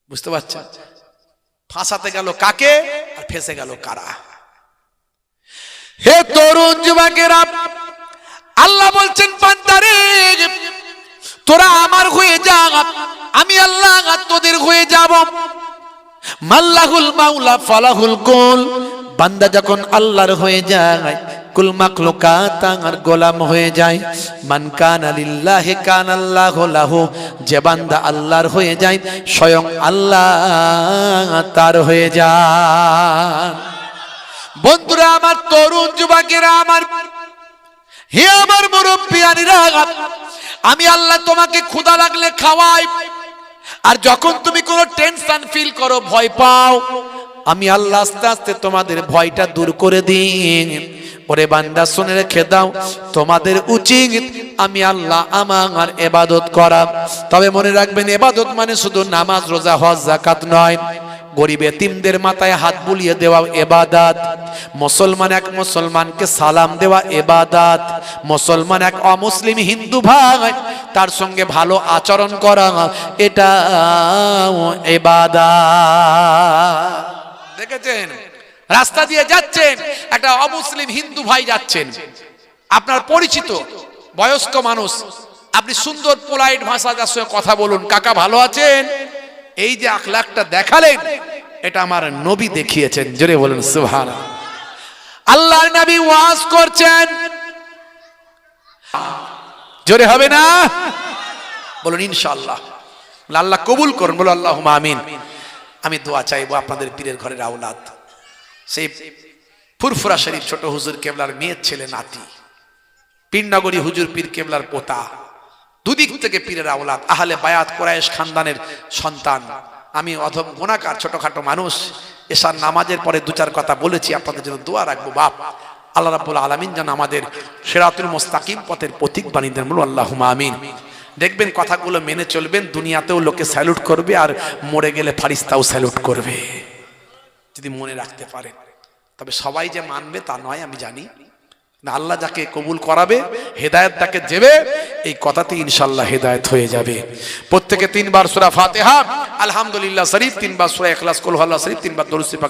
বুঝতে পারছেন? ফাঁসাতে গেল কাকে আর ফেসে গেল কারা? হে তরুণ যুবকেরা, আল্লাহ বলছেন বান্দারে তোরা আমার হয়ে যা, আমি আল্লাহ তোদের হয়ে যাব। মাল্লাহুল মাওলা ফালাহুল কুল, বান্দা যখন আল্লাহর হয়ে যায় কুল মাখলুকাত আর গোলাম হয়ে যায়। মান কানা লিল্লাহি কানা আল্লাহু লাহু, যে বান্দা আল্লাহর হয়ে যায় স্বয়ং আল্লাহ তার হয়ে যায়। বন্ধুরা আমার, তরুণ যুবকেরা আমার, হে আমার মুরব্বিয়ানিরা, আমি আল্লাহ তোমাকে ক্ষুধা লাগলে খাওয়াই, আর যখন তুমি কোনো টেনশন ফিল করো, ভয় পাও, আমি আল্লাহ আস্তে আস্তে তোমাদের ভয়টা দূর করে দিই। ওরে বান্দা শুনে রেখে দাও, তোমাদের উচিত আমি আল্লাহ আমার ইবাদত করা। তবে মনে রাখবেন, ইবাদত মানে শুধু নামাজ, রোজা, হজ, যাকাত নয়। গরিব এতিমদের মাথায় হাত বুলিয়ে দেওয়া ইবাদত, মুসলমান এক মুসলমানকে সালাম দেওয়া ইবাদত, মুসলমান এক অমুসলিম হিন্দু ভাই তার সঙ্গে ভালো আচরণ করা, এটা ইবাদত। দেখেছেন, রাস্তা দিয়ে যাচ্ছেন, একটা অমুসলিম হিন্দু ভাই যাচ্ছেন, আপনার পরিচিত বয়স্ক মানুষ, আপনি সুন্দর পোলাইট ভাষা যার সঙ্গে কথা বলুন, কাকা ভালো আছেন, এই যে আখলাকটা দেখালেন, এটা আমার নবী দেখিয়েছেন। জোরে বলুন সুবহানাল্লাহ। আল্লাহর নবী ওয়াজ করছেন, জোরে হবে না? বলুন ইনশাআল্লাহ। আল্লাহ কবুল করুন, বলো আল্লাহুম্মা আমিন। আমি দোয়া চাইবো আপনাদের পীরের ঘরের আওলাদ, সেই ফুরফুরা শরীফ ছোট হুজুর কেবলার মেয়ের ছেলে নাতি, পীরনগরী হুজুর পীর কেবলার পোতা, দুদিক থেকে পীরের আওলাদ, আহলে বায়াত কুরাইশ খানদানের সন্তান। আমি অধম গুনাহগার ছোটখাটো মানুষ, এশার নামাজের পরে দু চার কথা বলেছি, আপনাদের জন্য দোয়া রাখবো। বাপ আল্লাহ রাব্বুল আলামিন যেন আমাদের সিরাতুল মুস্তাকিম পথের পথিক বানিয়ে দেন, বলো আল্লাহুম্মা আমিন। দেখবেন কথাগুলো মেনে চলবেন, দুনিয়াতেও লোকে স্যালুট করবে, আর মরে গেলে ফারিস্তাও স্যালুট করবে, যদি মনে রাখতে পারেন। তবে সবাই যে মানবে তা নয়, আমি জানি না। আল্লাহ যাকে কবুল করাবে, হেদায়েত তাকে দেবে, এই কথাতে ইনশাআল্লাহ হেদায়েত হয়ে যাবে। প্রত্যেকে 3 বার সূরা ফাতিহা, আলহামদুলিল্লাহ শরীফ 3 বার, সূরা ইখলাস, কুল হুয়াল্লাহু শরীফ 3 বার, দরুদ শরীফ